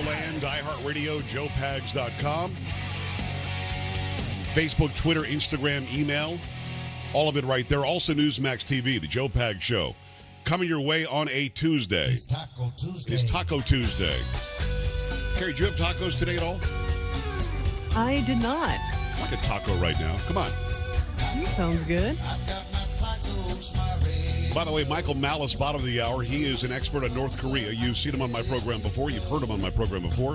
land, iHeartRadio, joepags.com. Facebook, Twitter, Instagram, email. All of it right there. Also Newsmax TV, the Joe Pags Show. Coming your way on a Tuesday. It's Taco Tuesday. It's Taco Tuesday. Carrie, do you have tacos today at all? I did not. I'd like a taco right now. Come on. Sounds good. By the way, Michael Malice, bottom of the hour. He is an expert on North Korea. You've seen him on my program before. You've heard him on my program before.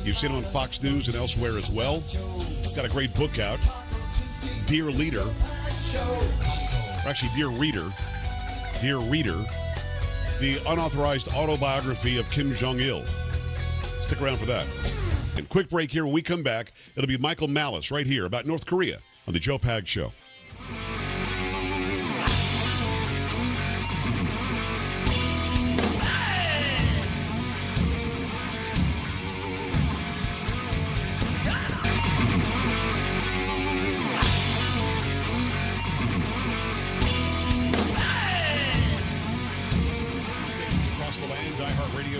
You've seen him on Fox News and elsewhere as well. He's got a great book out. Dear Leader. Actually, Dear Reader. Dear Reader. The unauthorized autobiography of Kim Jong-il. Stick around for that. And quick break here. When we come back, it'll be Michael Malice right here about North Korea on the Joe Pags Show.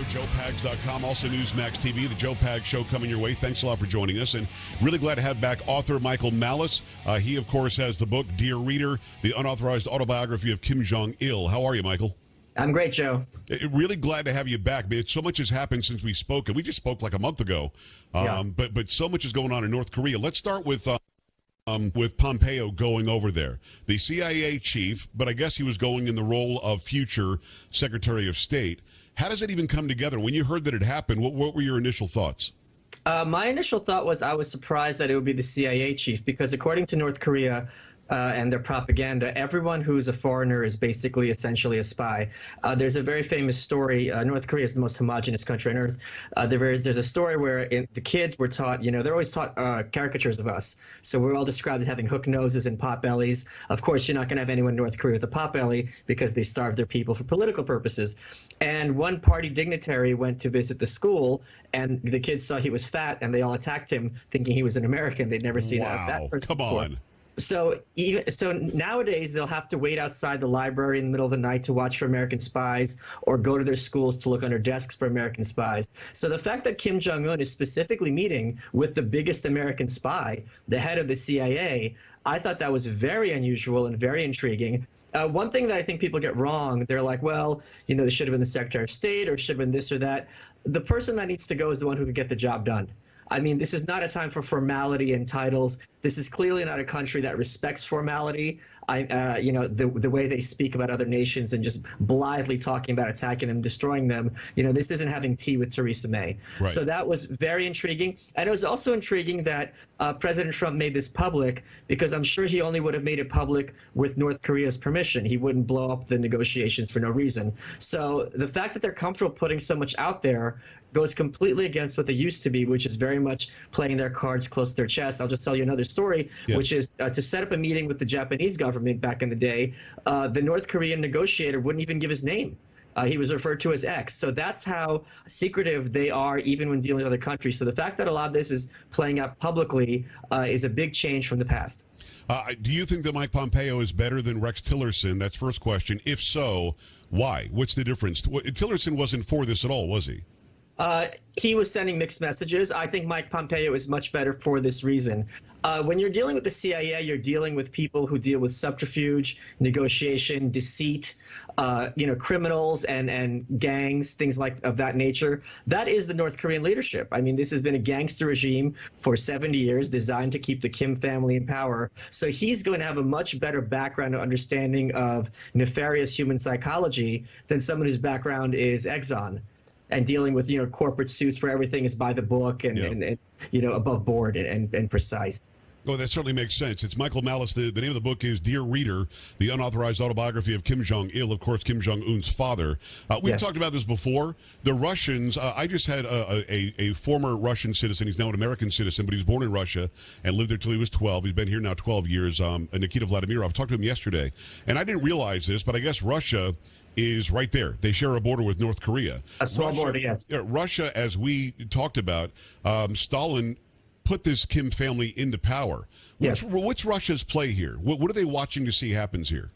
JoePags.com, also Newsmax TV, the Joe Pags Show coming your way. Thanks a lot for joining us, and really glad to have back author Michael Malice. He, of course, has the book Dear Reader, the unauthorized autobiography of Kim Jong-il. How are you, Michael? I'm great, Joe. Really glad to have you back, man. So much has happened since we spoke, and we just spoke like a month ago. But so much is going on in North Korea. Let's start with Pompeo going over there. The CIA chief, but I guess he was going in the role of future Secretary of State. How does it even come together? When you heard that it happened, what were your initial thoughts? My initial thought was I was surprised that it would be the CIA chief because according to North Korea and their propaganda, everyone who's a foreigner is basically essentially a spy. There's a very famous story. North Korea is the most homogenous country on earth. There's a story where the kids were taught, they're always taught caricatures of us. So we're all described as having hook noses and pot bellies. Of course, you're not going to have anyone in North Korea with a pot belly because they starve their people for political purposes. And one party dignitary went to visit the school, and the kids saw he was fat, and they all attacked him, thinking he was an American. They'd never seen that person before. Come on. So nowadays they'll have to wait outside the library in the middle of the night to watch for American spies or go to their schools to look under desks for American spies. So the fact that Kim Jong-un is specifically meeting with the biggest American spy, the head of the CIA, I thought that was very unusual and very intriguing. One thing that I think people get wrong, they're like, well, this should have been the Secretary of State or should have been this or that. The person that needs to go is the one who could get the job done. I mean, this is not a time for formality and titles. This is clearly not a country that respects formality. The way they speak about other nations and just blithely talking about attacking them, destroying them. This isn't having tea with Theresa May. Right. So that was very intriguing. And it was also intriguing that President Trump made this public because I'm sure he only would have made it public with North Korea's permission. He wouldn't blow up the negotiations for no reason. So the fact that they're comfortable putting so much out there goes completely against what they used to be, which is very much playing their cards close to their chest. I'll just tell you another story, which is to set up a meeting with the Japanese government back in the day, the North Korean negotiator wouldn't even give his name. He was referred to as X. So that's how secretive they are even when dealing with other countries. So the fact that a lot of this is playing out publicly is a big change from the past. Do you think that Mike Pompeo is better than Rex Tillerson? That's first question. If so, why? What's the difference? Tillerson wasn't for this at all, was he? He was sending mixed messages. I think Mike Pompeo is much better for this reason. When you're dealing with the CIA, you're dealing with people who deal with subterfuge, negotiation, deceit, criminals and gangs, things of that nature. That is the North Korean leadership. I mean, this has been a gangster regime for 70 years designed to keep the Kim family in power. So he's going to have a much better background and understanding of nefarious human psychology than someone whose background is Exxon and dealing with, corporate suits where everything is by the book and above board and precise. Oh, that certainly makes sense. It's Michael Malice. The name of the book is Dear Reader, the unauthorized autobiography of Kim Jong-il, of course, Kim Jong-un's father. We've talked about this before. The Russians, I just had a former Russian citizen. He's now an American citizen, but he was born in Russia and lived there till he was 12. He's been here now 12 years, Nikita Vladimirov. I talked to him yesterday, and I didn't realize this, but I guess Russia is right there. They share a border with North Korea. A small border, yes. Russia, as we talked about, Stalin put this Kim family into power. What's Russia's play here? What are they watching to see happens here?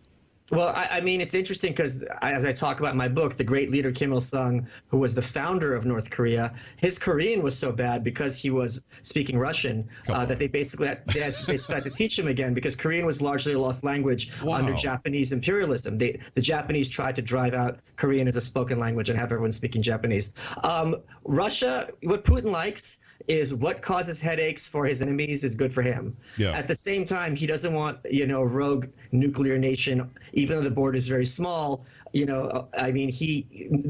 Well, I mean, it's interesting because as I talk about in my book, the great leader Kim Il-sung, who was the founder of North Korea, his Korean was so bad because he was speaking Russian that they basically had to teach him again because Korean was largely a lost language under Japanese imperialism. The Japanese tried to drive out Korean as a spoken language and have everyone speaking Japanese. Russia, what Putin likes is what causes headaches for his enemies is good for him. Yeah. At the same time, he doesn't want, a rogue nuclear nation, even though the border is very small. I mean,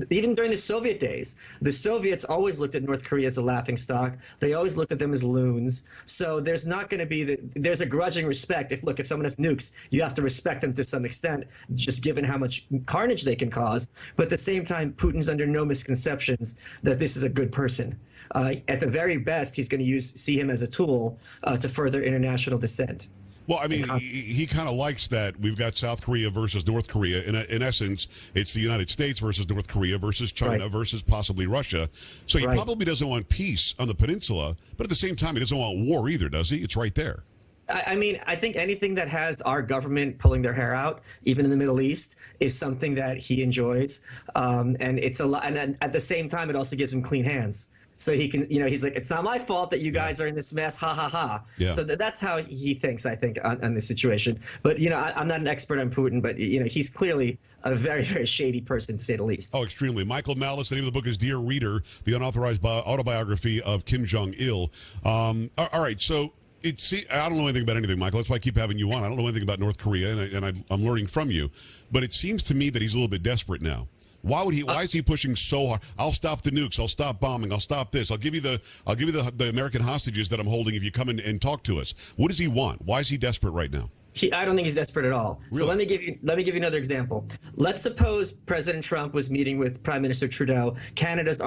even during the Soviet days, the Soviets always looked at North Korea as a laughingstock. They always looked at them as loons. So there's not going to be there's a grudging respect. If someone has nukes, you have to respect them to some extent, just given how much carnage they can cause. But at the same time, Putin's under no misconceptions that this is a good person. At the very best, he's going to see him as a tool to further international dissent. Well, I mean, he kind of likes that we've got South Korea versus North Korea. In essence, it's the United States versus North Korea versus China versus possibly Russia. So he probably doesn't want peace on the peninsula, but at the same time, he doesn't want war either, does he? It's right there. I mean, I think anything that has our government pulling their hair out, even in the Middle East, is something that he enjoys. And it's a lot. And at the same time, it also gives him clean hands. So he can, he's like, it's not my fault that you guys are in this mess, ha, ha, ha. Yeah. So that's how he thinks, I think, on this situation. But, I'm not an expert on Putin, but, he's clearly a very, very shady person, to say the least. Oh, extremely. Michael Malice, the name of the book is Dear Reader, the unauthorized autobiography of Kim Jong-il. All right, so I don't know anything about anything, Michael. That's why I keep having you on. I don't know anything about North Korea, and I'm learning from you. But it seems to me that he's a little bit desperate now. Why is he pushing so hard? I'll stop the nukes. I'll stop bombing. I'll stop this. I'll give you the American hostages that I'm holding if you come in and talk to us. What does he want? Why is he desperate right now? I don't think he's desperate at all. Really? So let me give you another example. Let's suppose President Trump was meeting with Prime Minister Trudeau. Canada's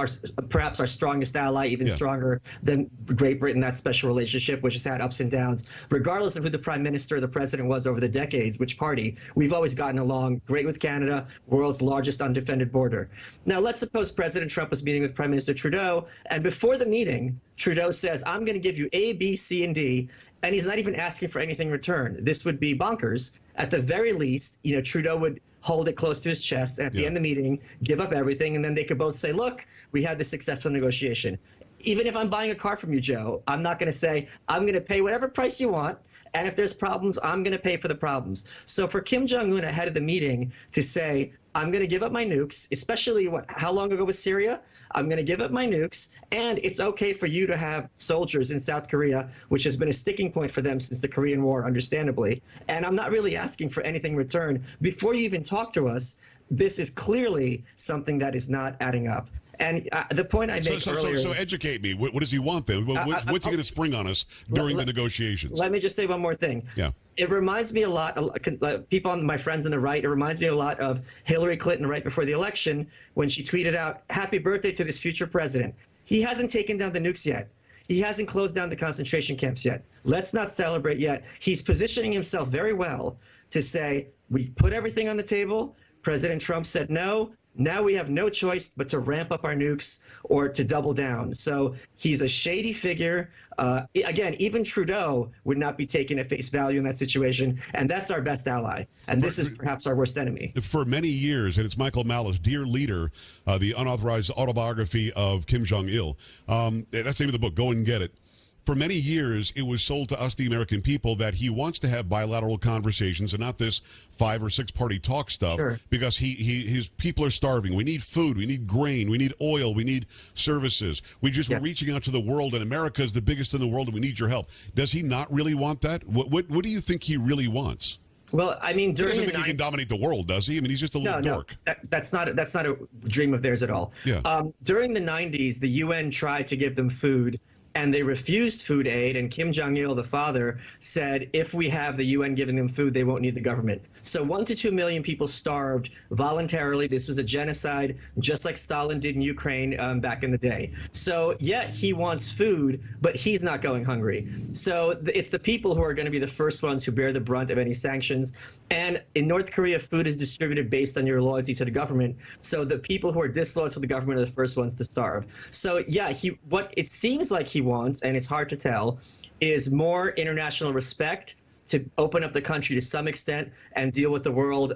perhaps our strongest ally, even stronger than Great Britain, that special relationship, which has had ups and downs. Regardless of who the Prime Minister or the President was over the decades, which party, we've always gotten along great with Canada, world's largest undefended border. Now, let's suppose President Trump was meeting with Prime Minister Trudeau, and before the meeting, Trudeau says, I'm going to give you A, B, C, and D, and he's not even asking for anything in return. This would be bonkers. At the very least, Trudeau would hold it close to his chest, and at the end of the meeting, give up everything, and then they could both say, look, we had this successful negotiation. Even if I'm buying a car from you, Joe, I'm not going to say, I'm going to pay whatever price you want, and if there's problems, I'm going to pay for the problems. So for Kim Jong-un ahead of the meeting to say, I'm going to give up my nukes, especially how long ago was Syria? I'm going to give up my nukes, and it's okay for you to have soldiers in South Korea, which has been a sticking point for them since the Korean War, understandably. And I'm not really asking for anything in return. Before you even talk to us, this is clearly something that is not adding up. And the point I made earlier... So educate me. What does he want then? What's he going to spring on us during the negotiations? Let me just say one more thing. Yeah. It reminds me a lot, people, my friends on the right, it reminds me a lot of Hillary Clinton right before the election when she tweeted out, happy birthday to this future president. He hasn't taken down the nukes yet. He hasn't closed down the concentration camps yet. Let's not celebrate yet. He's positioning himself very well to say, we put everything on the table. President Trump said no. Now we have no choice but to ramp up our nukes or to double down. So he's a shady figure. Again, even Trudeau would not be taken at face value in that situation, and that's our best ally. And this is perhaps our worst enemy. For many years, and it's Michael Malice, Dear Leader, the unauthorized autobiography of Kim Jong-il. That's the name of the book. Go and get it. For many years, it was sold to us, the American people, that he wants to have bilateral conversations and not this 5 or 6 party talk stuff, because his people are starving. We need food. We need grain. We need oil. We need services. We're reaching out to the world, and America is the biggest in the world, and we need your help. Does he not really want that? What do you think he really wants? Well, I mean, during he doesn't think he can dominate the world, does he? I mean, he's just a little dork. That's not a dream of theirs at all. Yeah. During the 90s, the UN tried to give them food, and they refused food aid, and Kim Jong-il, the father, said if we have the UN giving them food, they won't need the government. So 1 to 2 million people starved voluntarily. This was a genocide, just like Stalin did in Ukraine back in the day. So, yeah, he wants food, but he's not going hungry. So it's the people who are going to be the first ones who bear the brunt of any sanctions. And in North Korea, food is distributed based on your loyalty to the government. So the people who are disloyal to the government are the first ones to starve. So, yeah, what it seems like he wants, and it's hard to tell, is more international respect to open up the country to some extent and deal with the world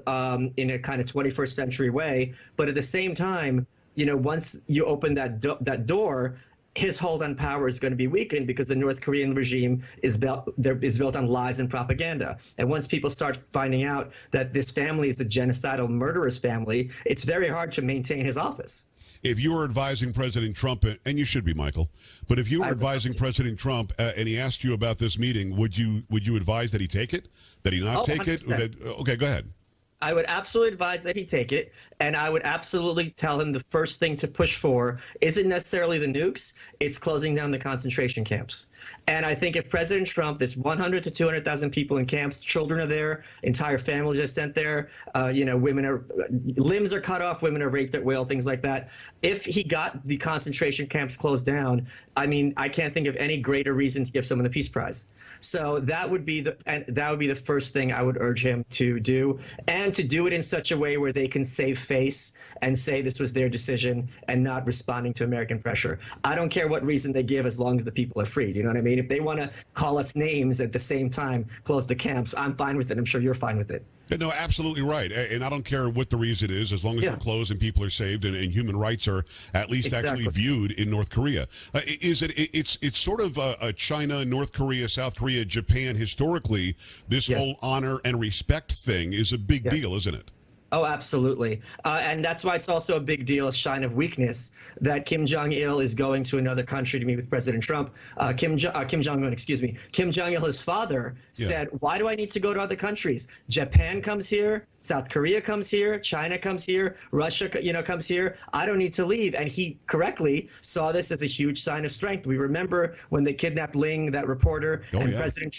in a kind of 21st century way. But at the same time, once you open that door, his hold on power is going to be weakened because the North Korean regime is built on lies and propaganda. And once people start finding out that this family is a genocidal murderous family, it's very hard to maintain his office. If you were advising President Trump, and you should be, Michael, but if you were advising President Trump and he asked you about this meeting, would you advise that he take it, that he not take 100%. It? Okay, go ahead. I would absolutely advise that he take it, and I would absolutely tell him the first thing to push for isn't necessarily the nukes, it's closing down the concentration camps. And I think if President Trump, there's 100 to 200,000 people in camps, children are there, entire families are sent there, limbs are cut off, women are raped at will, things like that. If he got the concentration camps closed down, I mean, I can't think of any greater reason to give someone the Peace Prize. So that would be the first thing I would urge him to do, and to do it in such a way where they can save face and say this was their decision and not responding to American pressure. I don't care what reason they give as long as the people are freed. You know what I mean? If they want to call us names at the same time, close the camps, I'm fine with it. I'm sure you're fine with it. No, absolutely right. And I don't care what the reason is, as long as they're closed and people are saved and human rights are at least actually viewed in North Korea. It's sort of a China, North Korea, South Korea, Japan. Historically, this whole honor and respect thing is a big deal, isn't it? Oh, absolutely. And that's why it's also a big deal, a sign of weakness, that Kim Jong-il is going to another country to meet with President Trump. Kim Jong-un, excuse me. Kim Jong-il, his father, said, why do I need to go to other countries? Japan comes here, South Korea comes here, China comes here, Russia, comes here. I don't need to leave. And he correctly saw this as a huge sign of strength. We remember when they kidnapped Ling, that reporter, President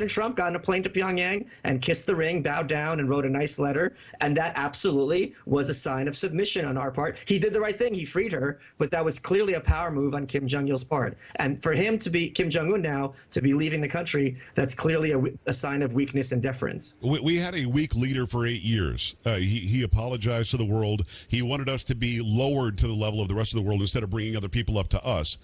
Trump got on a plane to Pyongyang and kissed the ring, bowed down, and wrote a nice letter. And that absolutely was a sign of submission on our part. He did the right thing. He freed her, but that was clearly a power move on Kim Jong-il's part. And for him to be, Kim Jong-un now, to be leaving the country, that's clearly a sign of weakness and deference. We had a weak leader for 8 years. He apologized to the world. He wanted us to be lowered to the level of the rest of the world instead of bringing other people up to us.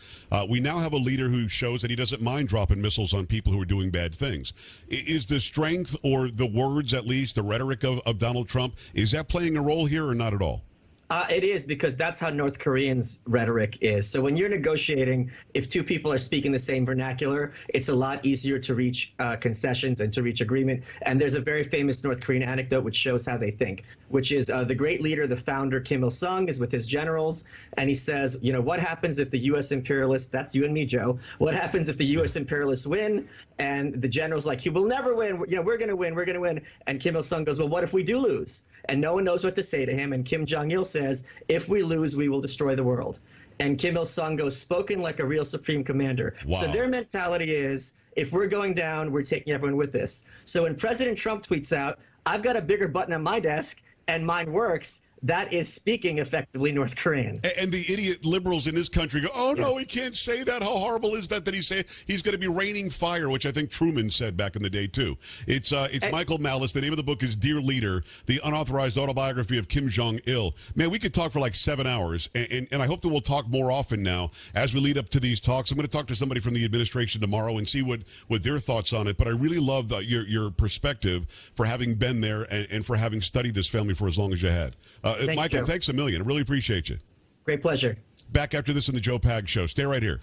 We now have a leader who shows that he doesn't mind dropping missiles on people who are doing bad things. Is the strength, or the words at least, the rhetoric of Donald Trump, is that playing a role here or not at all? It is, because that's how North Koreans' rhetoric is. So when you're negotiating, if two people are speaking the same vernacular, it's a lot easier to reach concessions and to reach agreement. And there's a very famous North Korean anecdote which shows how they think, which is the great leader, the founder, Kim Il-sung, is with his generals, and he says, what happens if the U.S. imperialists, that's you and me, Joe, what happens if the U.S. imperialists win? And the general's like, he will never win. We're going to win. We're going to win. And Kim Il-sung goes, well, what if we do lose? And no one knows what to say to him. And Kim Jong-il says, if we lose, we will destroy the world. And Kim Il-sung goes, spoken like a real supreme commander. Wow. So their mentality is, if we're going down, we're taking everyone with us. So when President Trump tweets out, I've got a bigger button on my desk and mine works, that is speaking effectively North Korean. And the idiot liberals in this country go, oh, no, he can't say that. How horrible is that he say he's going to be raining fire, which I think Truman said back in the day, too. It's Michael Malice. The name of the book is Dear Leader, the unauthorized autobiography of Kim Jong-il. Man, we could talk for like 7 hours, and I hope that we'll talk more often now as we lead up to these talks. I'm going to talk to somebody from the administration tomorrow and see what their thoughts on it. But I really love your perspective for having been there and for having studied this family for as long as you had. Michael, thanks a million. I really appreciate you. Great pleasure. Back after this in the Joe Pag Show. Stay right here.